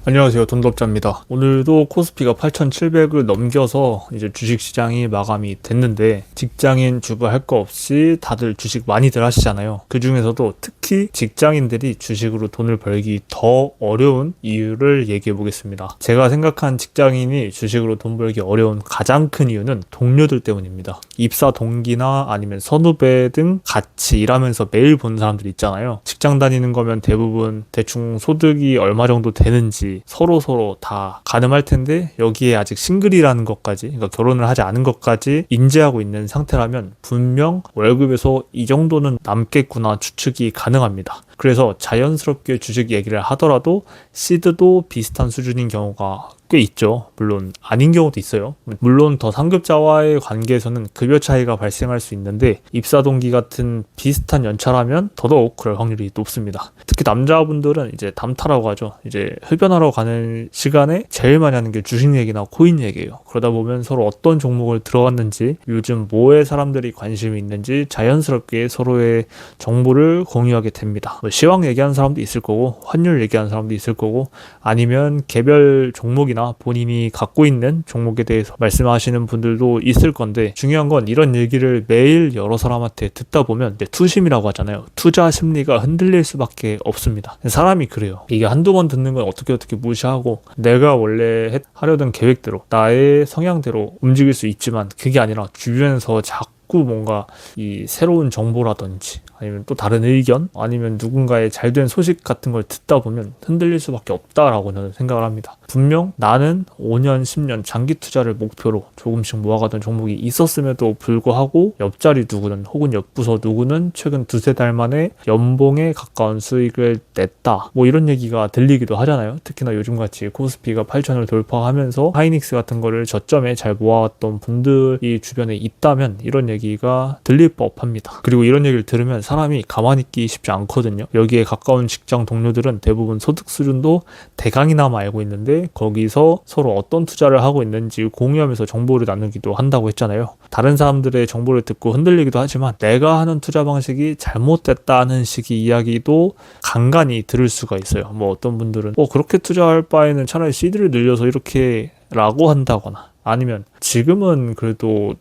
안녕하세요. 돈덥자입니다. 오늘도 코스피가 8,700을 넘겨서 이제 주식시장이 마감이 됐는데 직장인 주부 할 거 없이 다들 주식 많이들 하시잖아요. 그 중에서도 특히 직장인들이 주식으로 돈을 벌기 더 어려운 이유를 얘기해 보겠습니다. 제가 생각한 직장인이 주식으로 돈 벌기 어려운 가장 큰 이유는 동료들 때문입니다. 입사 동기나 아니면 선후배 등 같이 일하면서 매일 보는 사람들 있잖아요. 직장 다니는 거면 대부분 대충 소득이 얼마 정도 되는지 서로 다 가늠할 텐데 여기에 아직 싱글이라는 것까지, 그러니까 결혼을 하지 않은 것까지 인지하고 있는 상태라면 분명 월급에서 이 정도는 남겠구나 추측이 가능합니다. 그래서 자연스럽게 주식 얘기를 하더라도 시드도 비슷한 수준인 경우가 꽤 있죠. 물론 아닌 경우도 있어요. 물론 더 상급자와의 관계에서는 급여 차이가 발생할 수 있는데 입사 동기 같은 비슷한 연차라면 더더욱 그럴 확률이 높습니다. 특히 남자분들은 이제 담타라고 하죠. 이제 흡연하러 가는 시간에 제일 많이 하는 게 주식 얘기나 코인 얘기예요. 그러다 보면 서로 어떤 종목을 들어갔는지, 요즘 뭐에 사람들이 관심이 있는지 자연스럽게 서로의 정보를 공유하게 됩니다. 시황 얘기하는 사람도 있을 거고, 환율 얘기하는 사람도 있을 거고, 아니면 개별 종목이나 본인이 갖고 있는 종목에 대해서 말씀하시는 분들도 있을 건데, 중요한 건 이런 얘기를 매일 여러 사람한테 듣다 보면 투심이라고 하잖아요. 투자 심리가 흔들릴 수밖에 없습니다. 사람이 그래요. 이게 한두 번 듣는 건 어떻게 무시하고 내가 원래 하려던 계획대로 나의 성향대로 움직일 수 있지만, 그게 아니라 주변에서 자꾸 뭔가 이 새로운 정보라든지 아니면 또 다른 의견, 아니면 누군가의 잘된 소식 같은 걸 듣다 보면 흔들릴 수밖에 없다라고 저는 생각을 합니다. 분명 나는 5년, 10년 장기 투자를 목표로 조금씩 모아가던 종목이 있었음에도 불구하고 옆자리 누구는, 혹은 옆부서 누구는 최근 두세 달 만에 연봉에 가까운 수익을 냈다, 뭐 이런 얘기가 들리기도 하잖아요. 특히나 요즘같이 코스피가 8천을 돌파하면서 하이닉스 같은 거를 저점에 잘 모아왔던 분들이 주변에 있다면 이런 얘기가 들릴 법합니다. 그리고 이런 얘기를 들으면 사람이 가만히 있기 쉽지 않거든요. 여기에 가까운 직장 동료들은 대부분 소득 수준도 대강이나마 알고 있는데 거기서 서로 어떤 투자를 하고 있는지 공유하면서 정보를 나누기도 한다고 했잖아요. 다른 사람들의 정보를 듣고 흔들리기도 하지만 내가 하는 투자 방식이 잘못됐다는 식의 이야기도 간간히 들을 수가 있어요. 뭐 어떤 분들은 그렇게 투자할 바에는 차라리 시드를 늘려서 이렇게 라고 한다거나, 아니면 지금은 그래도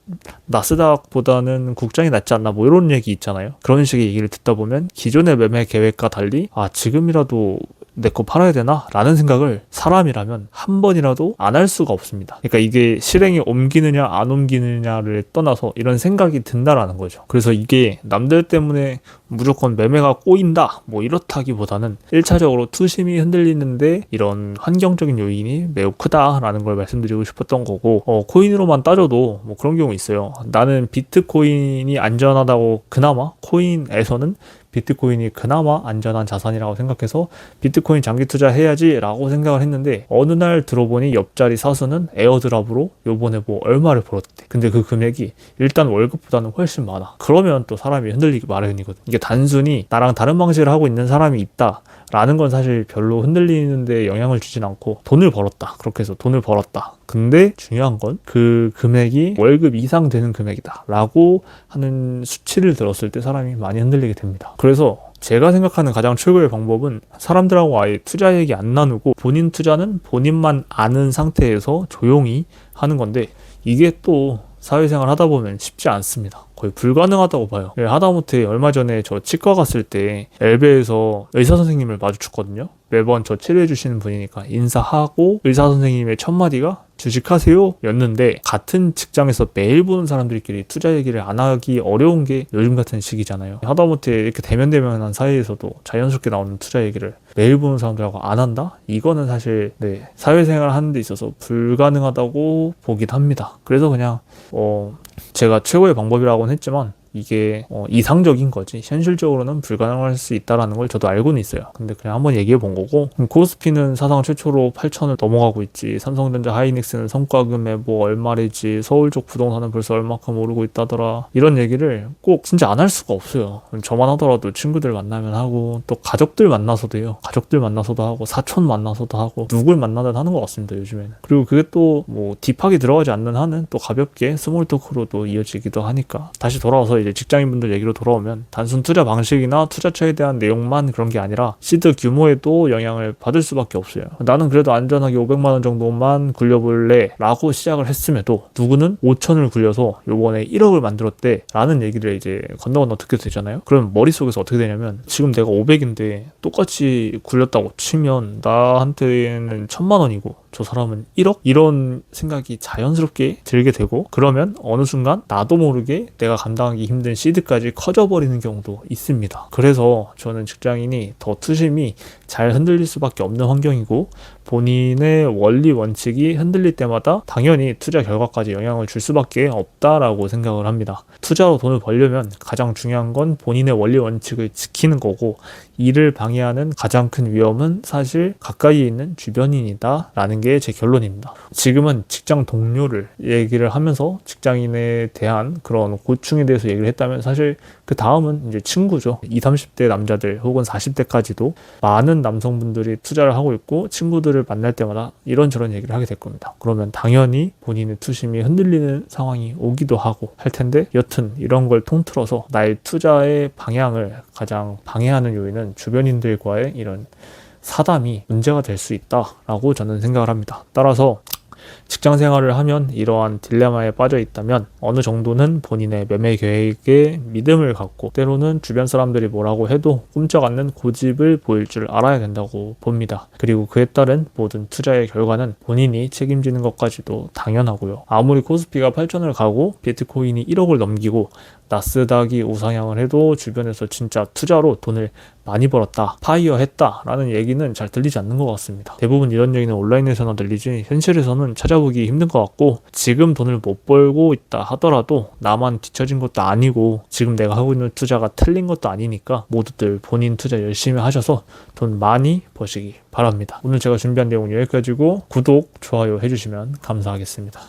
나스닥보다는 국장이 낫지 않나, 뭐 이런 얘기 있잖아요. 그런 식의 얘기를 듣다 보면 기존의 매매 계획과 달리 지금이라도 내 거 팔아야 되나? 라는 생각을 사람이라면 한 번이라도 안 할 수가 없습니다. 그러니까 이게 실행에 옮기느냐 안 옮기느냐를 떠나서 이런 생각이 든다라는 거죠. 그래서 이게 남들 때문에 무조건 매매가 꼬인다, 뭐 이렇다기보다는 1차적으로 투심이 흔들리는데 이런 환경적인 요인이 매우 크다라는 걸 말씀드리고 싶었던 거고, 코인으로만 따져도 뭐 그런 경우 있어요. 나는 비트코인이 안전하다고, 그나마 코인에서는 비트코인이 그나마 안전한 자산이라고 생각해서 비트코인 장기 투자해야지 라고 생각을 했는데, 어느 날 들어보니 옆자리 사수는 에어드랍으로 요번에 뭐 얼마를 벌었대. 근데 그 금액이 일단 월급보다는 훨씬 많아. 그러면 또 사람이 흔들리기 마련이거든. 이게 단순히 나랑 다른 방식을 하고 있는 사람이 있다 라는 건 사실 별로 흔들리는데 영향을 주진 않고, 돈을 벌었다, 그렇게 해서 돈을 벌었다, 근데 중요한 건 그 금액이 월급 이상 되는 금액이다 라고 하는 수치를 들었을 때 사람이 많이 흔들리게 됩니다. 그래서 제가 생각하는 가장 최고의 방법은 사람들하고 아예 투자 얘기 안 나누고 본인 투자는 본인만 아는 상태에서 조용히 하는 건데, 이게 또 사회생활 하다 보면 쉽지 않습니다. 거의 불가능하다고 봐요. 하다못해 얼마 전에 저 치과 갔을 때 엘베에서 의사 선생님을 마주쳤거든요. 매번 저 치료해 주시는 분이니까 인사하고 의사 선생님의 첫 마디가 주식하세요 였는데, 같은 직장에서 매일 보는 사람들끼리 투자 얘기를 안 하기 어려운 게 요즘 같은 시기잖아요. 하다못해 이렇게 대면대면한 사이에서도 자연스럽게 나오는 투자 얘기를 매일 보는 사람들하고 안 한다? 이거는 사실 사회생활 하는 데 있어서 불가능하다고 보긴 합니다. 그래서 그냥 제가 최고의 방법이라고는 했지만 이게 이상적인 거지 현실적으로는 불가능할 수 있다라는 걸 저도 알고는 있어요. 근데 그냥 한번 얘기해 본 거고, 코스피는 사상 최초로 8천을 넘어가고 있지, 삼성전자 하이닉스는 성과금에 뭐 얼마래지, 서울 쪽 부동산은 벌써 얼마큼 오르고 있다더라, 이런 얘기를 꼭 진짜 안 할 수가 없어요. 저만 하더라도 친구들 만나면 하고, 또 가족들 만나서도 해요. 가족들 만나서도 하고, 사촌 만나서도 하고, 누굴 만나든 하는 것 같습니다, 요즘에는. 그리고 그게 또 뭐 딥하게 들어가지 않는 한은 또 가볍게 스몰 토크로도 이어지기도 하니까. 다시 돌아와서 이제 직장인분들 얘기로 돌아오면 단순 투자 방식이나 투자처에 대한 내용만 그런 게 아니라 시드 규모에도 영향을 받을 수밖에 없어요. 나는 그래도 안전하게 500만 원 정도만 굴려볼래 라고 시작을 했음에도 누구는 5천을 굴려서 요번에 1억을 만들었대 라는 얘기를 이제 건너건너 듣게 되잖아요. 그럼 머릿속에서 어떻게 되냐면 지금 내가 500인데 똑같이 굴렸다고 치면 나한테는 1000만 원이고 저 사람은 1억? 이런 생각이 자연스럽게 들게 되고, 그러면 어느 순간 나도 모르게 내가 감당하기 힘든 시드까지 커져버리는 경우도 있습니다. 그래서 저는 직장인이 더 투심이 잘 흔들릴 수밖에 없는 환경이고, 본인의 원리 원칙이 흔들릴 때마다 당연히 투자 결과까지 영향을 줄 수밖에 없다라고 생각을 합니다. 투자로 돈을 벌려면 가장 중요한 건 본인의 원리 원칙을 지키는 거고, 이를 방해하는 가장 큰 위험은 사실 가까이에 있는 주변인이다 라는 게 제 결론입니다. 지금은 직장 동료를 얘기를 하면서 직장인에 대한 그런 고충에 대해서 얘기를 했다면, 사실 그 다음은 이제 친구죠. 20, 30대 남자들 혹은 40대까지도 많은 남성분들이 투자를 하고 있고 친구들을 만날 때마다 이런저런 얘기를 하게 될 겁니다. 그러면 당연히 본인의 투심이 흔들리는 상황이 오기도 하고 할 텐데, 여튼 이런 걸 통틀어서 나의 투자의 방향을 가장 방해하는 요인은 주변인들과의 이런 사담이 문제가 될 수 있다라고 저는 생각을 합니다. 따라서 직장 생활을 하면 이러한 딜레마에 빠져 있다면 어느 정도는 본인의 매매 계획에 믿음을 갖고, 때로는 주변 사람들이 뭐라고 해도 꼼짝 않는 고집을 보일 줄 알아야 된다고 봅니다. 그리고 그에 따른 모든 투자의 결과는 본인이 책임지는 것까지도 당연하고요. 아무리 코스피가 8천을 가고 비트코인이 1억을 넘기고 나스닥이 우상향을 해도 주변에서 진짜 투자로 돈을 많이 벌었다, 파이어 했다 라는 얘기는 잘 들리지 않는 것 같습니다. 대부분 이런 얘기는 온라인에서나 들리지 현실에서는 찾아보기 힘든 것 같고, 지금 돈을 못 벌고 있다 하더라도 나만 뒤처진 것도 아니고 지금 내가 하고 있는 투자가 틀린 것도 아니니까 모두들 본인 투자 열심히 하셔서 돈 많이 버시기 바랍니다. 오늘 제가 준비한 내용은 여기까지고, 구독, 좋아요 해주시면 감사하겠습니다.